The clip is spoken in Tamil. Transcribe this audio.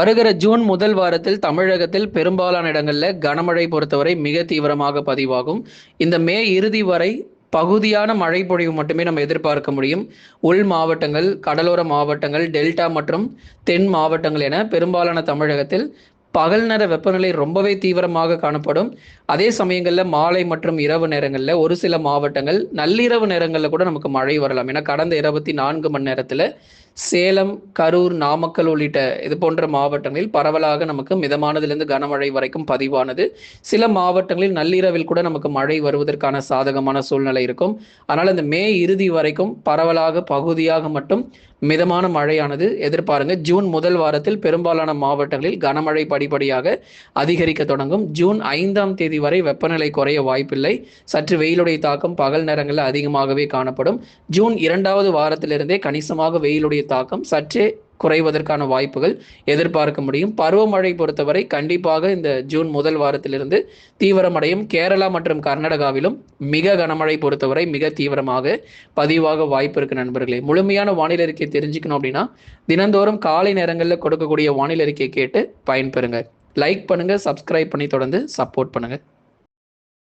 வருகிற ஜூன் முதல் வாரத்தில் தமிழகத்தில் பெரும்பாலான இடங்களில் கனமழை பொறுத்தவரை மிக தீவிரமாக பதிவாகும். இந்த மே இறுதி வரை பகுதியான மழை பொழிவு மட்டுமே நம்ம எதிர்பார்க்க முடியும். உள் மாவட்டங்கள், கடலோர மாவட்டங்கள், டெல்டா மற்றும் தென் மாவட்டங்கள் என பெரும்பாலான தமிழகத்தில் பகல் நேர வெப்பநிலை ரொம்பவே தீவிரமாக காணப்படும். அதே சமயங்களில் மாலை மற்றும் இரவு நேரங்களில் ஒரு சில மாவட்டங்கள் நள்ளிரவு நேரங்களில் கூட நமக்கு மழை வரலாம். ஏன்னா கடந்த 24 மணி நேரத்தில் சேலம், கரூர், நாமக்கல் உள்ளிட்ட இது போன்ற மாவட்டங்களில் பரவலாக நமக்கு மிதமானதிலிருந்து கனமழை வரைக்கும் பதிவானது. சில மாவட்டங்களில் நள்ளிரவில் கூட நமக்கு மழை வருவதற்கான சாதகமான சூழ்நிலை இருக்கும். அதனால் இந்த மே இறுதி வரைக்கும் பரவலாக பகுதியாக மட்டும் மிதமான மழையானது எதிர்பாருங்க. ஜூன் முதல் வாரத்தில் பெரும்பாலான மாவட்டங்களில் கனமழை படிப்படியாக அதிகரிக்க தொடங்கும். ஜூன் 5ஆம் தேதி வரை வெப்பநிலை குறைய வாய்ப்பில்லை. சற்று வெயிலுடைய தாக்கம் பகல் நேரங்களில் அதிகமாகவே காணப்படும். ஜூன் 2வது வாரத்திலிருந்தே கணிசமாக வெயிலுடைய தாக்கம் சற்றே குறைவதற்கான வாய்ப்புகள் எதிர்பார்க்க முடியும். பருவமழை பொறுத்தவரை கண்டிப்பாக இந்த ஜூன் முதல் வாரத்திலிருந்து தீவிரமடையும். கேரளா மற்றும் கர்நாடகாவிலும் மிக கனமழை பொறுத்தவரை மிக தீவிரமாக பதிவாக வாய்ப்பு இருக்கு நண்பர்களே. முழுமையான வானிலை அறிக்கை தெரிஞ்சுக்கணும் அப்படின்னா தினந்தோறும் காலை நேரங்களில் கொடுக்கக்கூடிய வானிலை அறிக்கை கேட்டு பயன்பெறுங்க. லைக் பண்ணுங்க, சப்ஸ்கிரைப் பண்ணி தொடர்ந்து சப்போர்ட் பண்ணுங்க.